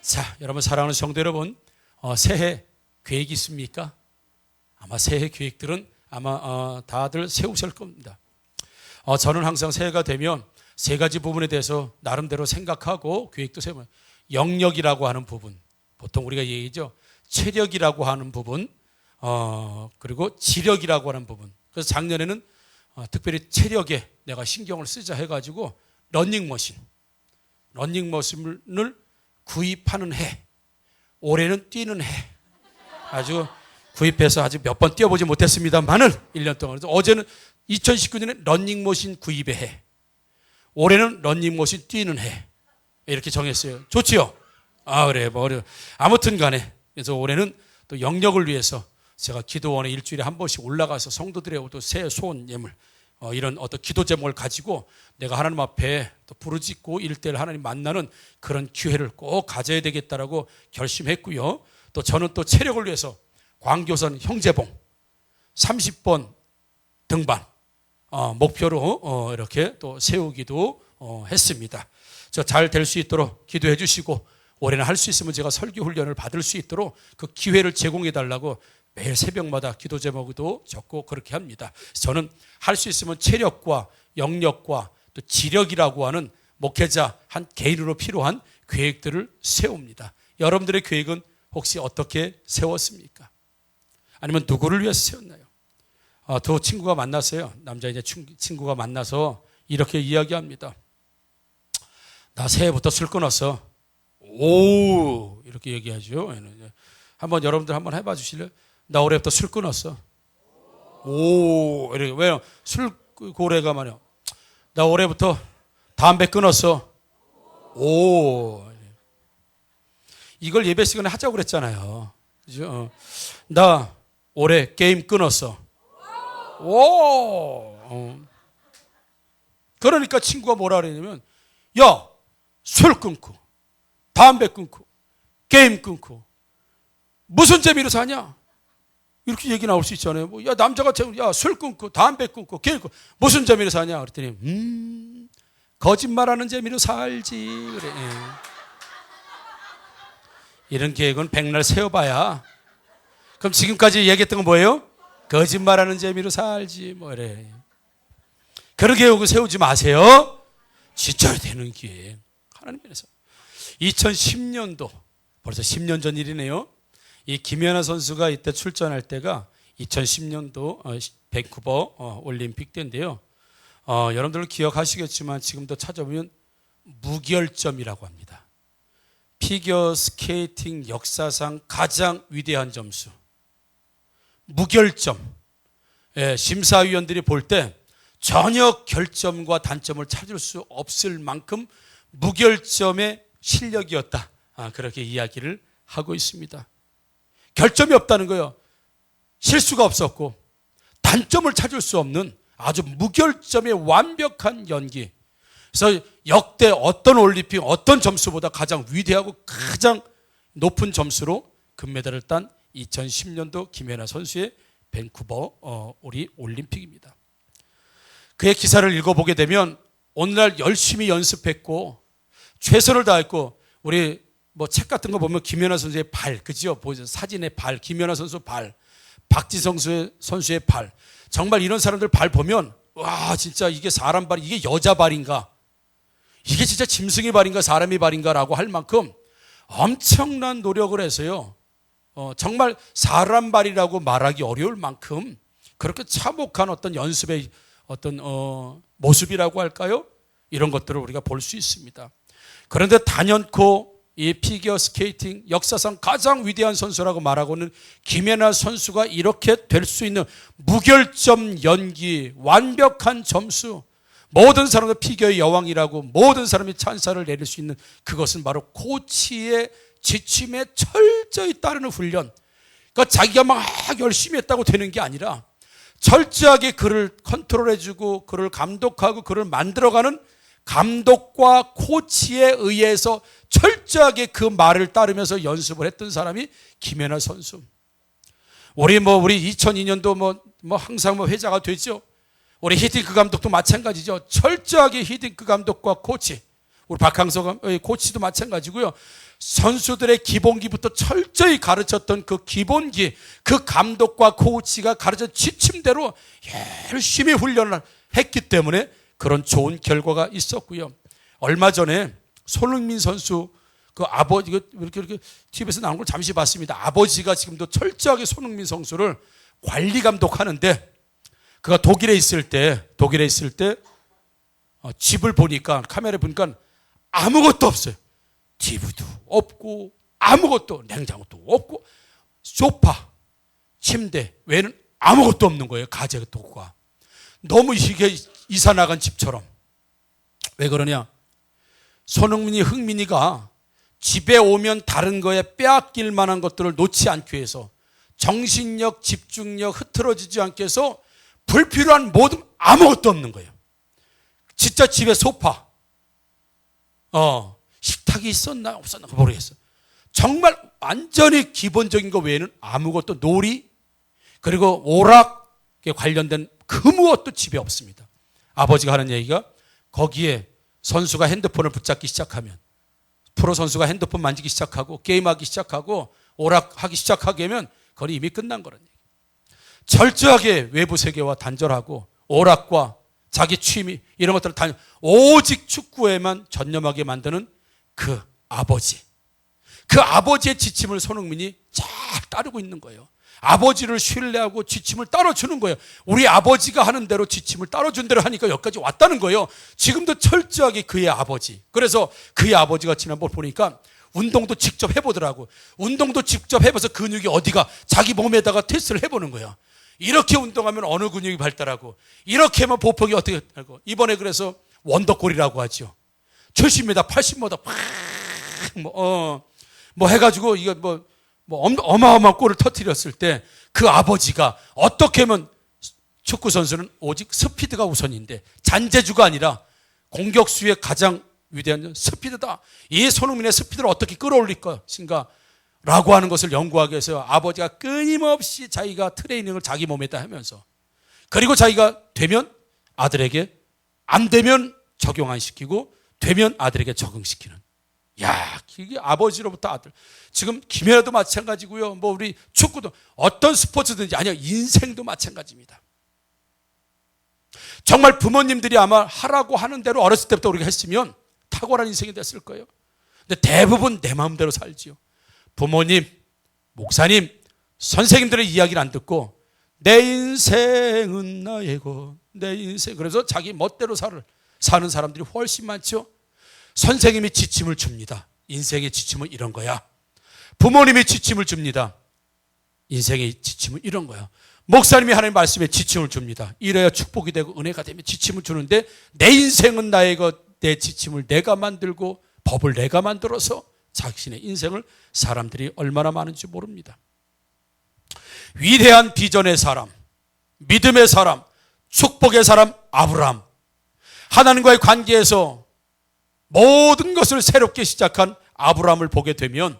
자, 여러분 사랑하는 성도 여러분, 새해 계획이 있습니까? 아마 새해 계획들은 아마 다들 세우실 겁니다. 저는 항상 새해가 되면 세 가지 부분에 대해서 나름대로 생각하고 계획도 세워요. 영역이라고 하는 부분, 보통 우리가 얘기죠. 체력이라고 하는 부분, 그리고 지력이라고 하는 부분. 그래서 작년에는 특별히 체력에 내가 신경을 쓰자 해가지고 러닝머신을 구입하는 해, 올해는 뛰는 해. 아주 구입해서 아직 몇 번 뛰어보지 못했습니다만은 1년 동안. 그래서 어제는 2019년에 러닝머신 구입의 해, 올해는 러닝머신 뛰는 해. 이렇게 정했어요. 좋지요? 그래, 아무튼 간에. 그래서 올해는 또 영역을 위해서 제가 기도원에 일주일에 한 번씩 올라가서 성도들의 또 새 소원 예물, 이런 어떤 기도 제목을 가지고 내가 하나님 앞에 또 부르짖고 1:1 하나님 만나는 그런 기회를 꼭 가져야 되겠다라고 결심했고요. 또 저는 또 체력을 위해서 광교선 형제봉 30번 등반 목표로 이렇게 또 세우기도 했습니다. 저 잘 될 수 있도록 기도해 주시고 올해는 할 수 있으면 제가 설교 훈련을 받을 수 있도록 그 기회를 제공해 달라고 매일 새벽마다 기도 제목도 적고 그렇게 합니다. 저는 할 수 있으면 체력과 영역과 또 지력이라고 하는 목회자 한 개인으로 필요한 계획들을 세웁니다. 여러분들의 계획은 혹시 어떻게 세웠습니까? 아니면 누구를 위해서 세웠나요? 두 친구가 만났어요. 남자 친구가 만나서 이렇게 이야기합니다. 나 새해부터 술 끊었어. 오, 이렇게 얘기하죠. 한번 여러분들 한번 해봐 주실래요? 나 올해부터 술 끊었어. 오, 이렇게. 왜요? 술 고래가 말이야. 나 올해부터 담배 끊었어. 오. 이걸 예배 시간에 하자고 그랬잖아요. 그죠? 나 올해 게임 끊었어. 오. 그러니까 친구가 뭐라 그러냐면, 야, 술 끊고, 담배 끊고, 게임 끊고, 무슨 재미로 사냐? 이렇게 얘기 나올 수 있잖아요. 야, 남자가 술 끊고, 담배 끊고, 게임 끊고, 무슨 재미로 사냐? 그랬더니, 거짓말하는 재미로 살지. 그래. 이런 계획은 백날 세워봐야. 그럼 지금까지 얘기했던 건 뭐예요? 거짓말하는 재미로 살지. 뭐래. 그런 계획을 세우지 마세요. 지쳐야 되는 계획. 하나님 면에서. 2010년도, 벌써 10년 전 일이네요. 이 김연아 선수가 이때 출전할 때가 2010년도 밴쿠버 올림픽 때인데요. 여러분들 기억하시겠지만 지금도 찾아보면 무결점이라고 합니다. 피겨 스케이팅 역사상 가장 위대한 점수. 무결점. 심사위원들이 볼 때 전혀 결점과 단점을 찾을 수 없을 만큼 무결점의 실력이었다. 그렇게 이야기를 하고 있습니다. 결점이 없다는 거예요. 실수가 없었고 단점을 찾을 수 없는 아주 무결점의 완벽한 연기. 그래서 역대 어떤 올림픽 어떤 점수보다 가장 위대하고 가장 높은 점수로 금메달을 딴 2010년도 김연아 선수의 밴쿠버 우리 올림픽입니다. 그의 기사를 읽어보게 되면 오늘날 열심히 연습했고 최선을 다했고 우리 책 같은 거 보면 김연아 선수의 발, 그죠? 사진의 발, 김연아 선수 발, 박지성 선수의 발. 정말 이런 사람들 발 보면, 와, 진짜 이게 사람 발, 이게 여자 발인가? 이게 진짜 짐승의 발인가, 사람의 발인가라고 할 만큼 엄청난 노력을 해서요. 정말 사람 발이라고 말하기 어려울 만큼 그렇게 참혹한 어떤 연습의 어떤, 모습이라고 할까요? 이런 것들을 우리가 볼 수 있습니다. 그런데 단연코 이 피겨 스케이팅 역사상 가장 위대한 선수라고 말하고는 김연아 선수가 이렇게 될 수 있는 무결점 연기, 완벽한 점수, 모든 사람들 피겨의 여왕이라고 모든 사람이 찬사를 내릴 수 있는 그것은 바로 코치의 지침에 철저히 따르는 훈련. 그러니까 자기가 막 열심히 했다고 되는 게 아니라 철저하게 그를 컨트롤해주고 그를 감독하고 그를 만들어가는 감독과 코치에 의해서 철저하게 그 말을 따르면서 연습을 했던 사람이 김연아 선수. 우리 2002년도 항상 회자가 되죠. 우리 히딩크 감독도 마찬가지죠. 철저하게 히딩크 감독과 코치, 우리 박항서 코치도 마찬가지고요. 선수들의 기본기부터 철저히 가르쳤던 그 기본기, 그 감독과 코치가 가르쳐 지침대로 열심히 훈련을 했기 때문에 그런 좋은 결과가 있었고요. 얼마 전에 손흥민 선수 그 아버지, 이렇게 TV에서 나온 걸 잠시 봤습니다. 아버지가 지금도 철저하게 손흥민 선수를 관리 감독하는데, 그가 독일에 있을 때 집을 보니까, 카메라에 보니까 아무것도 없어요. TV도 없고 아무것도, 냉장고도 없고 소파, 침대 외에는 아무것도 없는 거예요. 가재도구가. 너무 이게 이사 나간 집처럼. 왜 그러냐? 손흥민이, 흥민이가 집에 오면 다른 거에 빼앗길 만한 것들을 놓지 않기 위해서, 정신력, 집중력 흐트러지지 않게 해서 불필요한 모든, 아무것도 없는 거예요. 진짜 집에 소파, 식탁이 있었나 없었나 모르겠어요. 정말 완전히 기본적인 거 외에는 아무것도, 놀이 그리고 오락에 관련된 그 무엇도 집에 없습니다. 아버지가 하는 얘기가, 거기에 선수가 핸드폰을 붙잡기 시작하면, 프로 선수가 핸드폰 만지기 시작하고 게임하기 시작하고 오락하기 시작하게 하면 그건 이미 끝난 거란 얘기예요. 철저하게 외부 세계와 단절하고 오락과 자기 취미 이런 것들을 오직 축구에만 전념하게 만드는 그 아버지, 그 아버지의 지침을 손흥민이 잘 따르고 있는 거예요. 아버지를 신뢰하고 지침을 따라주는 거예요. 우리 아버지가 하는 대로, 지침을 따라준 대로 하니까 여기까지 왔다는 거예요. 지금도 철저하게 그의 아버지. 그래서 그의 아버지가 지난번 보니까 운동도 직접 해보더라고. 운동도 직접 해봐서 근육이 어디가, 자기 몸에다가 테스트를 해보는 거예요. 이렇게 운동하면 어느 근육이 발달하고, 이렇게 하면 보폭이 어떻게 되고. 이번에 그래서 원더골이라고 하죠. 70m, 80m 뭐 해가지고 이거 어마어마한 골을 터뜨렸을 때 그 아버지가, 어떻게 하면 축구 선수는 오직 스피드가 우선인데 잔재주가 아니라 공격수의 가장 위대한 스피드다. 이 손흥민의 스피드를 어떻게 끌어올릴 것인가 라고 하는 것을 연구하기 위해서 아버지가 끊임없이 자기가 트레이닝을 자기 몸에다 하면서, 그리고 자기가 되면 아들에게, 안 되면 적용 안 시키고, 되면 아들에게 적응시키는. 야, 이게 아버지로부터 아들. 지금 김연아도 마찬가지고요. 뭐 우리 축구도, 어떤 스포츠든지, 아니요, 인생도 마찬가지입니다. 정말 부모님들이 아마 하라고 하는 대로 어렸을 때부터 우리가 했으면 탁월한 인생이 됐을 거예요. 근데 대부분 내 마음대로 살지요. 부모님, 목사님, 선생님들의 이야기를 안 듣고 내 인생은 나의고, 내 인생, 그래서 자기 멋대로 사는 사람들이 훨씬 많죠. 선생님이 지침을 줍니다. 인생의 지침은 이런 거야. 부모님이 지침을 줍니다. 인생의 지침은 이런 거야. 목사님이 하나님 말씀에 지침을 줍니다. 이래야 축복이 되고 은혜가 되면 지침을 주는데, 내 인생은 나의 것, 내 지침을 내가 만들고 법을 내가 만들어서 자신의 인생을, 사람들이 얼마나 많은지 모릅니다. 위대한 비전의 사람, 믿음의 사람, 축복의 사람 아브라함. 하나님과의 관계에서 모든 것을 새롭게 시작한 아브라함을 보게 되면,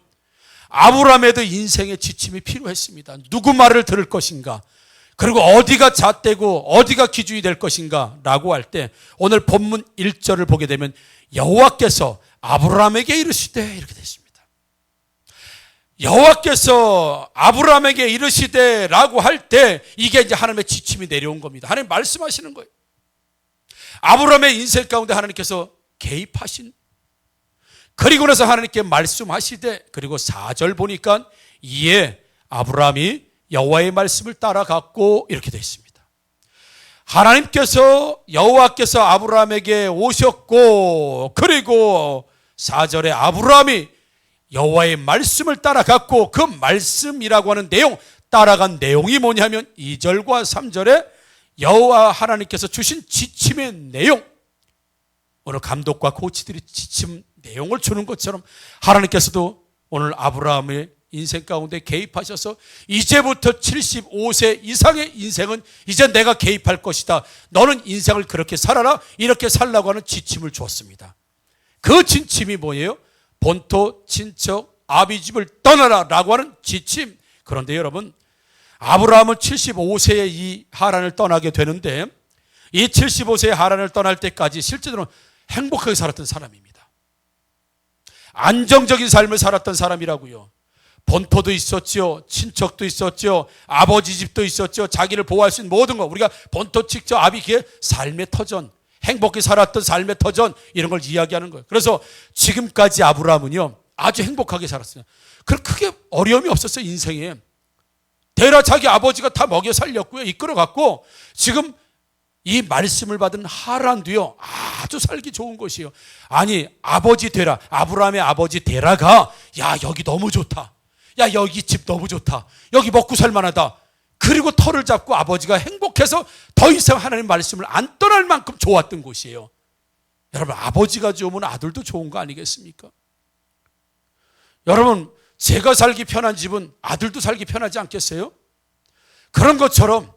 아브라함에도 인생의 지침이 필요했습니다. 누구 말을 들을 것인가, 그리고 어디가 잣대고 어디가 기준이 될 것인가 라고 할 때, 오늘 본문 1절을 보게 되면 여호와께서 아브라함에게 이르시되, 이렇게 됐습니다. 여호와께서 아브라함에게 이르시되 라고 할 때, 이게 이제 하나님의 지침이 내려온 겁니다. 하나님 말씀하시는 거예요. 아브라함의 인생 가운데 하나님께서 개입하신, 그리고 나서 하나님께 말씀하시되, 그리고 4절 보니까 이에 아브라함이 여호와의 말씀을 따라갔고, 이렇게 되어 있습니다. 하나님께서, 여호와께서 아브라함에게 오셨고, 그리고 4절에 아브라함이 여호와의 말씀을 따라갔고, 그 말씀이라고 하는 내용, 따라간 내용이 뭐냐면 2절과 3절에 여호와 하나님께서 주신 지침의 내용, 오늘 감독과 코치들이 지침 내용을 주는 것처럼 하나님께서도 오늘 아브라함의 인생 가운데 개입하셔서, 이제부터 75세 이상의 인생은 이제 내가 개입할 것이다. 너는 인생을 그렇게 살아라. 이렇게 살라고 하는 지침을 주었습니다. 그 지침이 뭐예요? 본토, 친척, 아비집을 떠나라 라고 하는 지침. 그런데 여러분, 아브라함은 75세에 이 하란을 떠나게 되는데, 이 75세의 하란을 떠날 때까지 실제로는 행복하게 살았던 사람입니다. 안정적인 삶을 살았던 사람이라고요. 본토도 있었죠. 친척도 있었죠. 아버지 집도 있었죠. 자기를 보호할 수 있는 모든 거, 우리가 본토, 친척, 아비기의 삶의 터전, 행복히 살았던 삶의 터전, 이런 걸 이야기하는 거예요. 그래서 지금까지 아브라함은요 아주 행복하게 살았어요. 크게 어려움이 없었어요. 인생에. 데라 자기 아버지가 다 먹여 살렸고요, 이끌어갔고, 지금 이 말씀을 받은 하란도요 아주 살기 좋은 곳이에요. 아니, 아버지 데라, 아브라함의 아버지 데라가 야 여기 너무 좋다, 야 여기 집 너무 좋다, 여기 먹고 살만하다, 그리고 터를 잡고 아버지가 행복해서 더 이상 하나님 말씀을 안 떠날 만큼 좋았던 곳이에요. 여러분, 아버지가 좋으면 아들도 좋은 거 아니겠습니까? 여러분, 제가 살기 편한 집은 아들도 살기 편하지 않겠어요? 그런 것처럼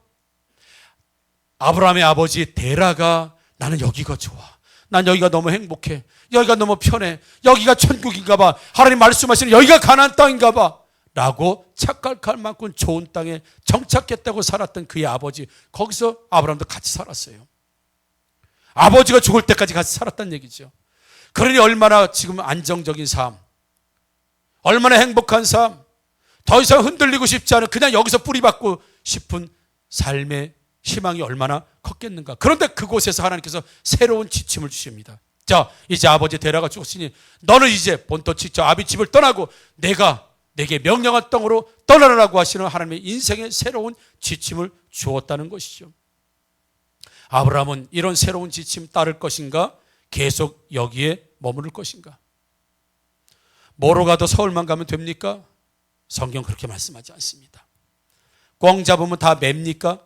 아브라함의 아버지 데라가 나는 여기가 좋아, 난 여기가 너무 행복해, 여기가 너무 편해, 여기가 천국인가 봐, 하나님 말씀하시는 여기가 가나안 땅인가 봐 라고 착각할 만큼 좋은 땅에 정착했다고 살았던 그의 아버지, 거기서 아브라함도 같이 살았어요. 아버지가 죽을 때까지 같이 살았다는 얘기죠. 그러니 얼마나 지금 안정적인 삶, 얼마나 행복한 삶, 더 이상 흔들리고 싶지 않은, 그냥 여기서 뿌리박고 싶은 삶의 희망이 얼마나 컸겠는가. 그런데 그곳에서 하나님께서 새로운 지침을 주십니다. 자, 이제 아버지 데라가 죽었으니 너는 이제 본토 친척 아비 집을 떠나고 내가 내게 명령한 땅으로 떠나라고 하시는 하나님의 인생의 새로운 지침을 주었다는 것이죠. 아브라함은 이런 새로운 지침 따를 것인가, 계속 여기에 머무를 것인가? 뭐로 가도 서울만 가면 됩니까? 성경 그렇게 말씀하지 않습니다. 꽝 잡으면 다 맵니까?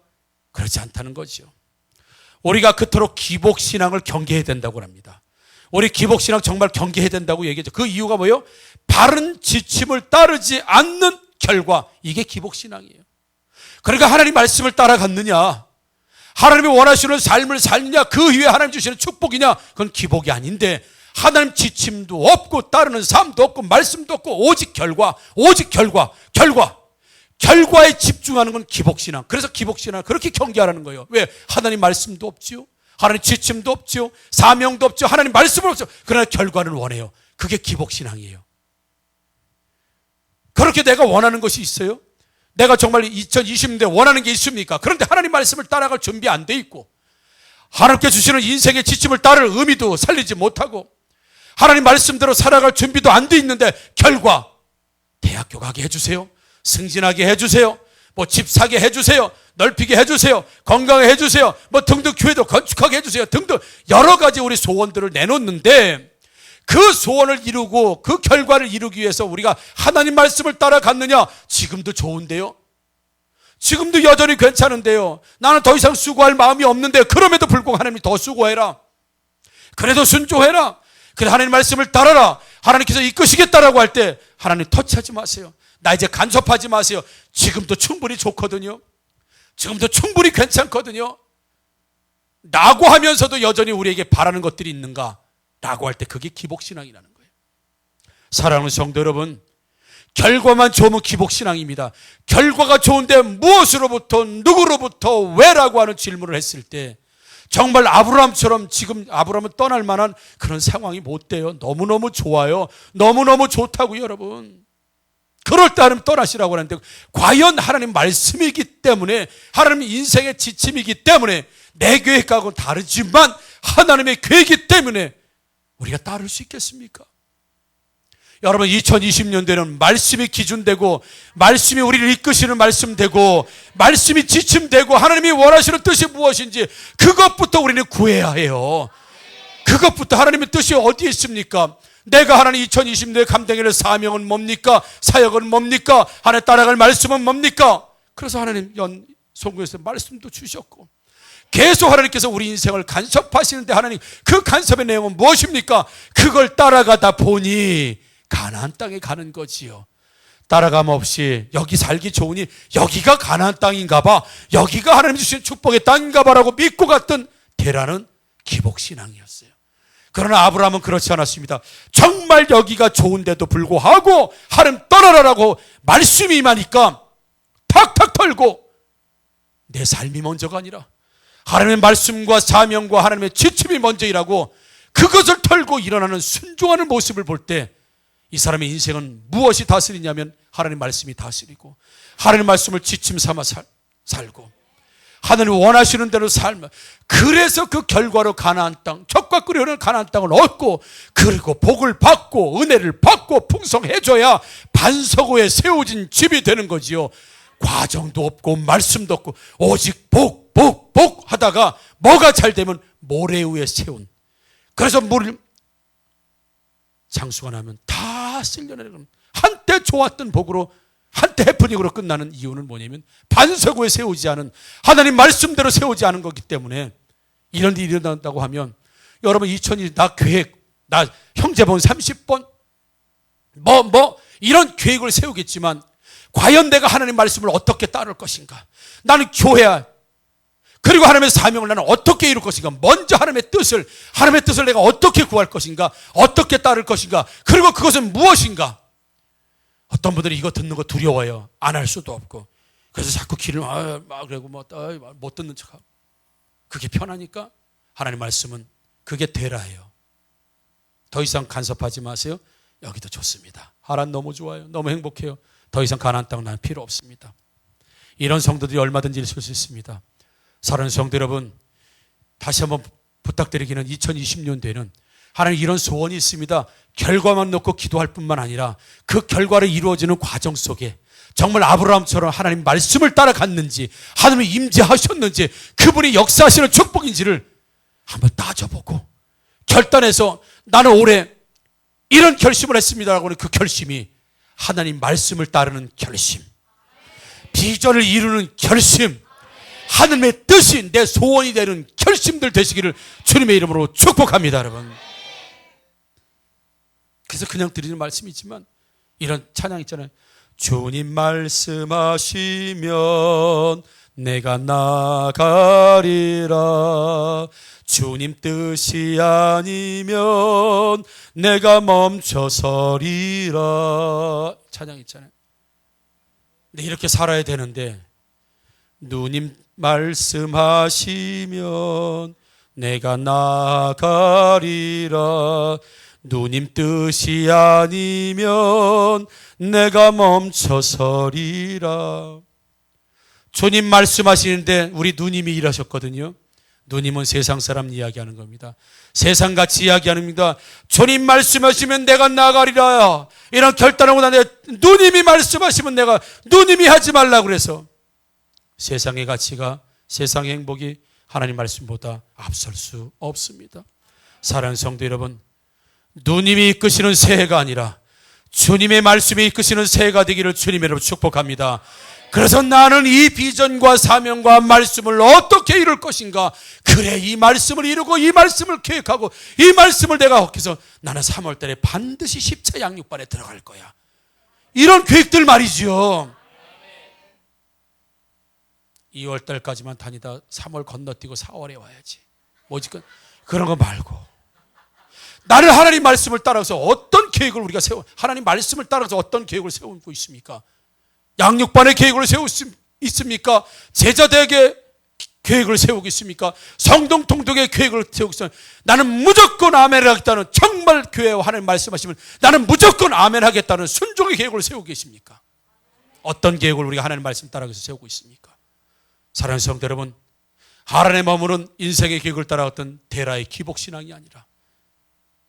그렇지 않다는 거죠. 우리가 그토록 기복신앙을 경계해야 된다고 합니다. 우리 기복신앙 정말 경계해야 된다고 얘기하죠. 그 이유가 뭐예요? 바른 지침을 따르지 않는 결과, 이게 기복신앙이에요. 그러니까 하나님 말씀을 따라갔느냐, 하나님이 원하시는 삶을 살느냐, 그 이후에 하나님 주시는 축복이냐, 그건 기복이 아닌데, 하나님 지침도 없고 따르는 삶도 없고 말씀도 없고 오직 결과에 집중하는 건 기복신앙. 그래서 기복신앙을 그렇게 경계하라는 거예요. 왜? 하나님 말씀도 없지요, 하나님 지침도 없지요, 사명도 없죠, 하나님 말씀은 없죠. 그러나 결과를 원해요. 그게 기복신앙이에요. 그렇게 내가 원하는 것이 있어요? 내가 정말 2020년대 원하는 게 있습니까? 그런데 하나님 말씀을 따라갈 준비 안 돼 있고, 하나님께 주시는 인생의 지침을 따를 의미도 살리지 못하고, 하나님 말씀대로 살아갈 준비도 안 돼 있는데, 결과 대학교 가게 해주세요, 승진하게 해주세요, 뭐 집 사게 해주세요, 넓히게 해주세요, 건강하게 해주세요, 뭐 등등, 교회도 건축하게 해주세요 등등 여러 가지 우리 소원들을 내놓는데, 그 소원을 이루고 그 결과를 이루기 위해서 우리가 하나님 말씀을 따라갔느냐? 지금도 좋은데요, 지금도 여전히 괜찮은데요, 나는 더 이상 수고할 마음이 없는데, 그럼에도 불구하고 하나님이 더 수고해라, 그래도 순종해라, 그래 하나님 말씀을 따라라, 하나님께서 이끄시겠다라고 할 때 하나님 터치하지 마세요. 나 이제 간섭하지 마세요. 지금도 충분히 좋거든요, 지금도 충분히 괜찮거든요 라고 하면서도 여전히 우리에게 바라는 것들이 있는가 라고 할 때, 그게 기복신앙이라는 거예요. 사랑하는 성도 여러분, 결과만 좋으면 기복신앙입니다. 결과가 좋은데 무엇으로부터, 누구로부터, 왜라고 하는 질문을 했을 때 정말 아브라함처럼 지금 아브라함은 떠날 만한 그런 상황이 못 돼요. 너무너무 좋아요, 너무너무 좋다고요. 여러분, 그럴 때 하나님 떠나시라고 하는데, 과연 하나님 말씀이기 때문에, 하나님 인생의 지침이기 때문에, 내 계획하고는 다르지만 하나님의 계획이기 때문에 우리가 따를 수 있겠습니까? 여러분, 2020년대는 말씀이 기준되고, 말씀이 우리를 이끄시는 말씀 되고, 말씀이 지침되고, 하나님이 원하시는 뜻이 무엇인지 그것부터 우리는 구해야 해요. 그것부터. 하나님의 뜻이 어디에 있습니까? 내가 하나님 2020년에 감당해야 할 사명은 뭡니까? 사역은 뭡니까? 하나님 따라갈 말씀은 뭡니까? 그래서 하나님 성경에서 말씀도 주셨고, 계속 하나님께서 우리 인생을 간섭하시는데, 하나님 그 간섭의 내용은 무엇입니까? 그걸 따라가다 보니 가나안 땅에 가는 거지요. 따라감 없이 여기 살기 좋으니 여기가 가나안 땅인가 봐, 여기가 하나님 주신 축복의 땅인가 봐라고 믿고 갔던 데라는 기복신앙이었어요. 그러나 아브라함은 그렇지 않았습니다. 정말 여기가 좋은데도 불구하고 하나님 떠나라라고 말씀이 임하니까 탁탁 털고, 내 삶이 먼저가 아니라 하나님의 말씀과 사명과 하나님의 지침이 먼저 일하고, 그것을 털고 일어나는 순종하는 모습을 볼 때 이 사람의 인생은 무엇이 다스리냐면 하나님 말씀이 다스리고, 하나님 말씀을 지침 삼아 살고, 하나님 원하시는 대로 살면, 그래서 그 결과로 가나안 땅, 젖과 꿀이 흐르는 가나안 땅을 얻고, 그리고 복을 받고 은혜를 받고 풍성해져야 반석위에 세워진 집이 되는 거지요. 과정도 없고 말씀도 없고 오직 복 하다가 뭐가 잘 되면 모래 위에 세운, 그래서 물 장수가 나면 다 쓸려내는, 한때 좋았던 복으로 한때 해프닝으로 끝나는 이유는 뭐냐면 반석 위에 세우지 않은, 하나님 말씀대로 세우지 않은 거기 때문에 이런 일이 일어난다고 하면, 여러분 2020 나 계획, 나 형제번 30번 이런 계획을 세우겠지만 과연 내가 하나님 말씀을 어떻게 따를 것인가, 나는 교회야, 그리고 하나님의 사명을 나는 어떻게 이룰 것인가, 먼저 하나님의 뜻을 내가 어떻게 구할 것인가, 어떻게 따를 것인가, 그리고 그것은 무엇인가. 어떤 분들이 이거 듣는 거 두려워요. 안 할 수도 없고, 그래서 자꾸 귀를 막 그러고 못 듣는 척하고. 그게 편하니까 하나님 말씀은 그게 되라예요. 더 이상 간섭하지 마세요. 여기도 좋습니다. 하란 너무 좋아요. 너무 행복해요. 더 이상 가나안 땅 난 필요 없습니다. 이런 성도들이 얼마든지 있을 수 있습니다. 사랑하는 성도 여러분, 다시 한번 부탁드리기는 2020년도에는 하나님 이런 소원이 있습니다. 결과만 놓고 기도할 뿐만 아니라 그 결과를 이루어지는 과정 속에 정말 아브라함처럼 하나님 말씀을 따라갔는지, 하나님이 임재하셨는지, 그분이 역사하시는 축복인지를 한번 따져보고 결단해서 나는 올해 이런 결심을 했습니다라고 하는 그 결심이 하나님 말씀을 따르는 결심, 비전을 이루는 결심, 하나님의 뜻이 내 소원이 되는 결심들 되시기를 주님의 이름으로 축복합니다. 여러분, 그래서 그냥 드리는 말씀이지만 이런 찬양 있잖아요. 주님 말씀하시면 내가 나가리라, 주님 뜻이 아니면 내가 멈춰서리라, 찬양 있잖아요. 근데 이렇게 살아야 되는데, 누님 말씀하시면 내가 나가리라, 누님 뜻이 아니면 내가 멈춰서리라. 주님 말씀하시는데 우리 누님이 일하셨거든요. 누님은 세상 사람 이야기하는 겁니다. 세상같이 이야기합니다. 주님 말씀하시면 내가 나가리라, 이런 결단하고 나는데 누님이 말씀하시면 내가, 누님이 하지 말라고 그래서 세상의 가치가, 세상의 행복이 하나님 말씀보다 앞설 수 없습니다. 사랑하는 성도 여러분, 누님이 이끄시는 새해가 아니라 주님의 말씀이 이끄시는 새해가 되기를 주님의 이름으로 축복합니다. 그래서 나는 이 비전과 사명과 말씀을 어떻게 이룰 것인가, 그래 이 말씀을 이루고 이 말씀을 계획하고 이 말씀을 내가 얻기서 나는 3월 달에 반드시 10차 양육반에 들어갈 거야, 이런 계획들 말이죠. 2월 달까지만 다니다 3월 건너뛰고 4월에 와야지, 오직 그런 거 말고 나는 하나님 말씀을 따라서 어떤 계획을 우리가 하나님 말씀을 따라서 어떤 계획을 세우고 있습니까? 양육반의 계획을 세우고 있습니까? 제자대학의 계획을 세우고 있습니까? 성동통독의 계획을 세우고 있습니까? 나는 무조건 아멘 하겠다는, 정말 교회와 하나님 말씀하시면 나는 무조건 아멘 하겠다는 순종의 계획을 세우고 계십니까? 어떤 계획을 우리가 하나님 말씀 따라서 세우고 있습니까? 사랑하는 성도 여러분, 하나님의 머무는 인생의 계획을 따라갔던 데라의 기복신앙이 아니라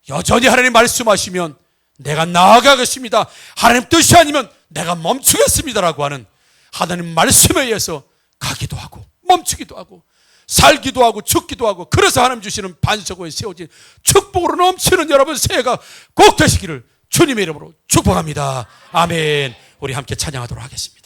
여전히 하나님 말씀하시면 내가 나아가겠습니다, 하나님 뜻이 아니면 내가 멈추겠습니다라고 하는 하나님 말씀에 의해서 가기도 하고 멈추기도 하고 살기도 하고 죽기도 하고, 그래서 하나님 주시는 반석에 세워진 축복으로 넘치는 여러분 새해가 꼭 되시기를 주님의 이름으로 축복합니다. 아멘. 우리 함께 찬양하도록 하겠습니다.